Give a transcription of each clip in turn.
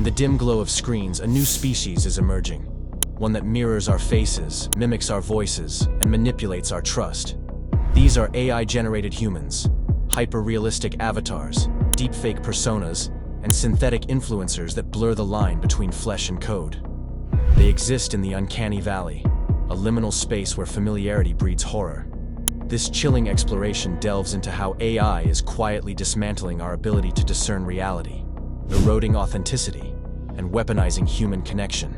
In the dim glow of screens, a new species is emerging. One that mirrors our faces, mimics our voices, and manipulates our trust. These are AI-generated humans, hyper-realistic avatars, deepfake personas, and synthetic influencers that blur the line between flesh and code. They exist in the uncanny valley, a liminal space where familiarity breeds horror. This chilling exploration delves into how AI is quietly dismantling our ability to discern reality, eroding authenticity, and weaponizing human connection.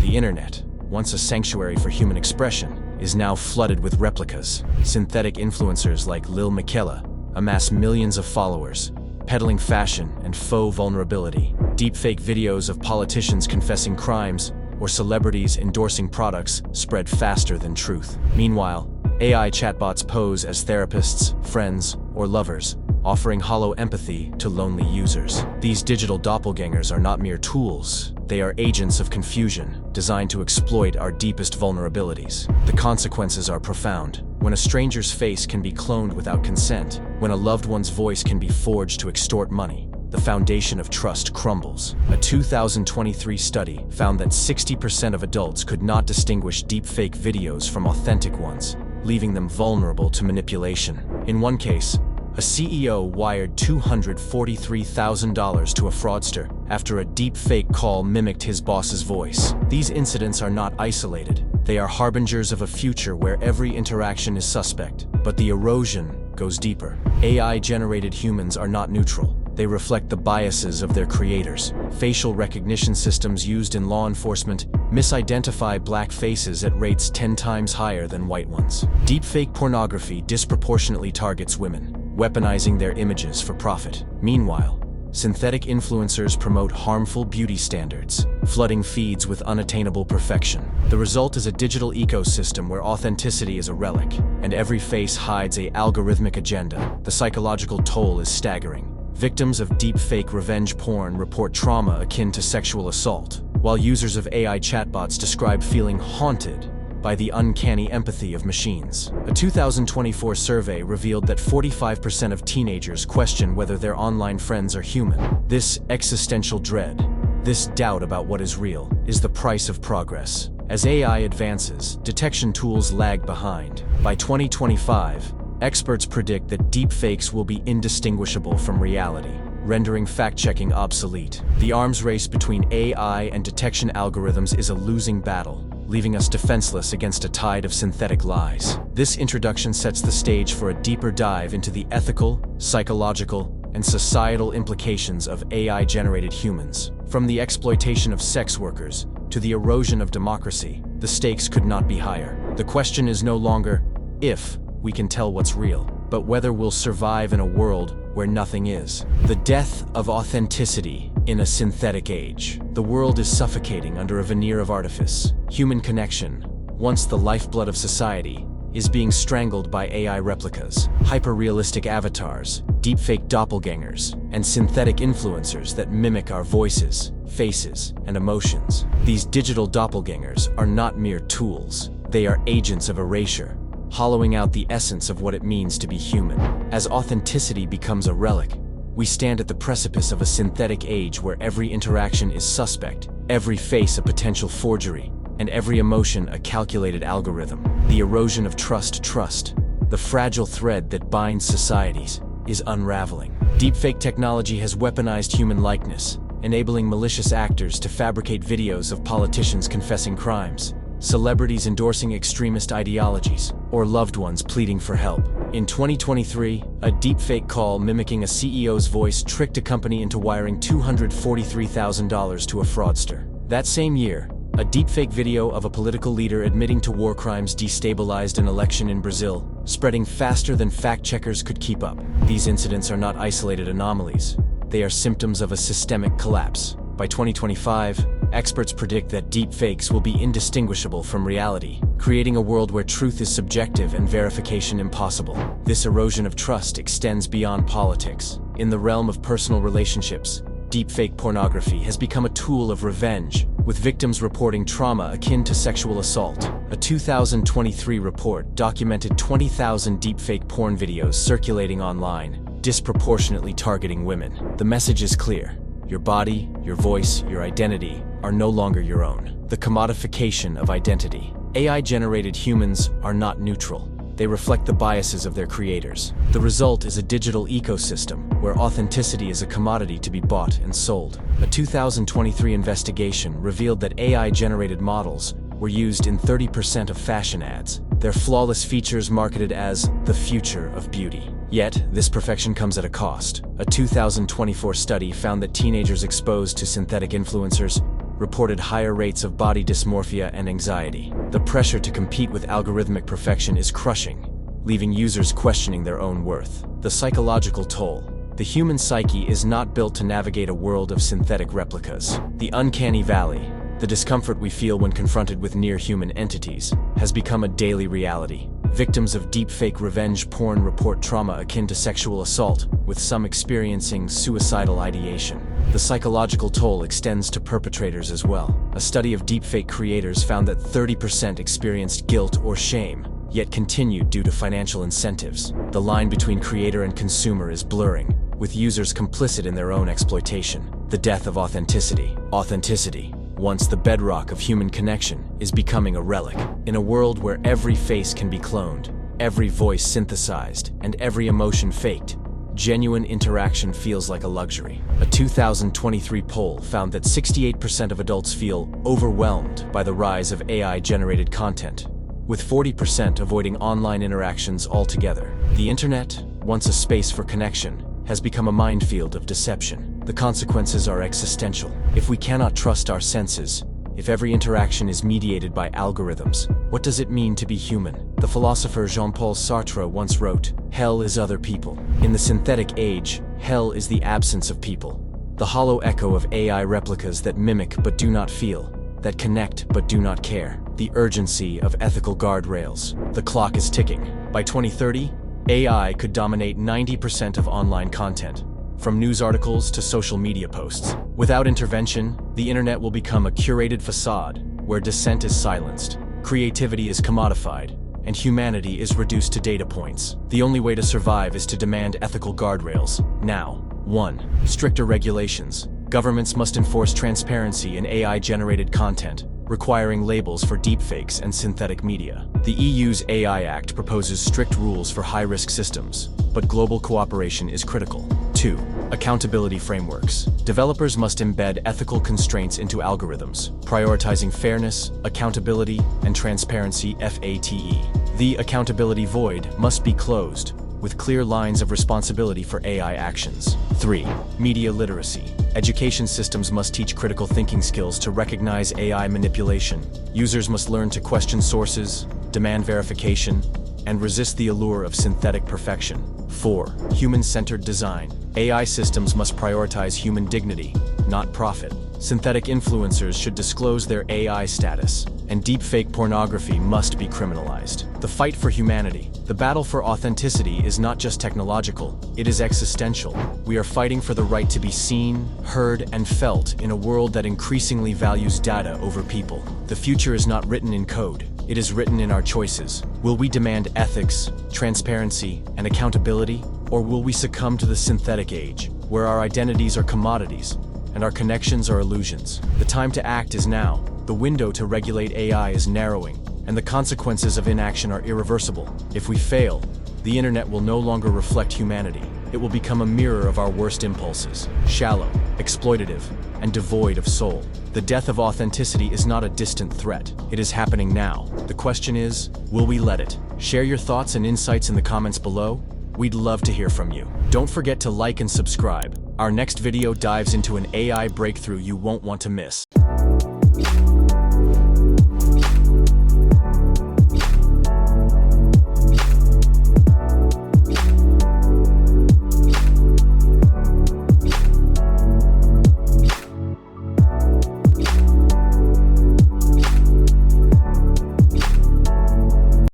The internet, once a sanctuary for human expression, is now flooded with replicas. Synthetic influencers like Lil Miquela amass millions of followers, peddling fashion and faux vulnerability. Deepfake videos of politicians confessing crimes or celebrities endorsing products spread faster than truth. Meanwhile, AI chatbots pose as therapists, friends, or lovers, offering hollow empathy to lonely users. These digital doppelgangers are not mere tools. They are agents of confusion, designed to exploit our deepest vulnerabilities. The consequences are profound. When a stranger's face can be cloned without consent, when a loved one's voice can be forged to extort money, the foundation of trust crumbles. A 2023 study found that 60% of adults could not distinguish deepfake videos from authentic ones, leaving them vulnerable to manipulation. In one case, a CEO wired $243,000 to a fraudster after a deepfake call mimicked his boss's voice. These incidents are not isolated. They are harbingers of a future where every interaction is suspect. But the erosion goes deeper. AI-generated humans are not neutral. They reflect the biases of their creators. Facial recognition systems used in law enforcement misidentify black faces at rates 10 times higher than white ones. Deepfake pornography disproportionately targets women, weaponizing their images for profit. Meanwhile, synthetic influencers promote harmful beauty standards, flooding feeds with unattainable perfection. The result is a digital ecosystem where authenticity is a relic, and every face hides an algorithmic agenda. The psychological toll is staggering. Victims of deepfake revenge porn report trauma akin to sexual assault, while users of AI chatbots describe feeling haunted by the uncanny empathy of machines. A 2024 survey revealed that 45% of teenagers question whether their online friends are human. This existential dread, this doubt about what is real, is the price of progress. As AI advances, detection tools lag behind. By 2025, experts predict that deepfakes will be indistinguishable from reality, rendering fact-checking obsolete. The arms race between AI and detection algorithms is a losing battle, leaving us defenseless against a tide of synthetic lies. This introduction sets the stage for a deeper dive into the ethical, psychological, and societal implications of AI-generated humans. From the exploitation of sex workers to the erosion of democracy, the stakes could not be higher. The question is no longer if we can tell what's real, but whether we'll survive in a world where nothing is. The death of authenticity in a synthetic age. The world is suffocating under a veneer of artifice. Human connection, once the lifeblood of society, is being strangled by AI replicas, hyper-realistic avatars, deepfake doppelgangers, and synthetic influencers that mimic our voices, faces, and emotions. These digital doppelgangers are not mere tools. They are agents of erasure, hollowing out the essence of what it means to be human. As authenticity becomes a relic, we stand at the precipice of a synthetic age where every interaction is suspect, every face a potential forgery, and every emotion a calculated algorithm. The erosion of trust, the fragile thread that binds societies, is unraveling. Deepfake technology has weaponized human likeness, enabling malicious actors to fabricate videos of politicians confessing crimes, celebrities endorsing extremist ideologies, or loved ones pleading for help. In 2023, a deepfake call mimicking a CEO's voice tricked a company into wiring $243,000 to a fraudster. That same year, a deepfake video of a political leader admitting to war crimes destabilized an election in Brazil, spreading faster than fact-checkers could keep up. These incidents are not isolated anomalies. They are symptoms of a systemic collapse. By 2025, experts predict that deepfakes will be indistinguishable from reality, creating a world where truth is subjective and verification impossible. This erosion of trust extends beyond politics. In the realm of personal relationships, deepfake pornography has become a tool of revenge, with victims reporting trauma akin to sexual assault. A 2023 report documented 20,000 deepfake porn videos circulating online, disproportionately targeting women. The message is clear. Your body, your voice, your identity are no longer your own. The commodification of identity. AI-generated humans are not neutral. They reflect the biases of their creators. The result is a digital ecosystem where authenticity is a commodity to be bought and sold. A 2023 investigation revealed that AI-generated models were used in 30% of fashion ads, their flawless features marketed as the future of beauty. Yet, this perfection comes at a cost. A 2024 study found that teenagers exposed to synthetic influencers reported higher rates of body dysmorphia and anxiety. The pressure to compete with algorithmic perfection is crushing, leaving users questioning their own worth. The psychological toll. The human psyche is not built to navigate a world of synthetic replicas. The uncanny valley, the discomfort we feel when confronted with near-human entities, has become a daily reality. Victims of deepfake revenge porn report trauma akin to sexual assault, with some experiencing suicidal ideation. The psychological toll extends to perpetrators as well. A study of deepfake creators found that 30% experienced guilt or shame, yet continued due to financial incentives. The line between creator and consumer is blurring, with users complicit in their own exploitation. The death of authenticity. Authenticity, once the bedrock of human connection, is becoming a relic. In a world where every face can be cloned, every voice synthesized, and every emotion faked, genuine interaction feels like a luxury. A 2023 poll found that 68% of adults feel overwhelmed by the rise of AI-generated content, with 40% avoiding online interactions altogether. The internet, once a space for connection, has become a minefield of deception. The consequences are existential. If we cannot trust our senses, if every interaction is mediated by algorithms, what does it mean to be human? The philosopher Jean-Paul Sartre once wrote, "Hell is other people." In the synthetic age, hell is the absence of people. The hollow echo of AI replicas that mimic but do not feel, that connect but do not care. The urgency of ethical guardrails. The clock is ticking. By 2030, AI could dominate 90% of online content, from news articles to social media posts. Without intervention, the internet will become a curated facade where dissent is silenced, creativity is commodified, and humanity is reduced to data points. The only way to survive is to demand ethical guardrails, now. 1. Stricter regulations. Governments must enforce transparency in AI-generated content, requiring labels for deepfakes and synthetic media. The EU's AI Act proposes strict rules for high-risk systems, but global cooperation is critical. 2. Accountability frameworks. Developers must embed ethical constraints into algorithms, prioritizing fairness, accountability, and transparency (FATE). The accountability void must be closed, with clear lines of responsibility for AI actions. 3. Media literacy. Education systems must teach critical thinking skills to recognize AI manipulation. Users must learn to question sources, demand verification, and resist the allure of synthetic perfection. 4. Human-centered design. AI systems must prioritize human dignity, not profit. Synthetic influencers should disclose their AI status, and deepfake pornography must be criminalized. The fight for humanity. The battle for authenticity is not just technological, it is existential. We are fighting for the right to be seen, heard, and felt in a world that increasingly values data over people. The future is not written in code, it is written in our choices. Will we demand ethics, transparency, and accountability, or will we succumb to the synthetic age, where our identities are commodities and our connections are illusions? The time to act is now. The window to regulate AI is narrowing, and the consequences of inaction are irreversible. If we fail, the internet will no longer reflect humanity. It will become a mirror of our worst impulses, shallow, exploitative, and devoid of soul. The death of authenticity is not a distant threat. It is happening now. The question is, will we let it? Share your thoughts and insights in the comments below. We'd love to hear from you. Don't forget to like and subscribe. Our next video dives into an AI breakthrough you won't want to miss.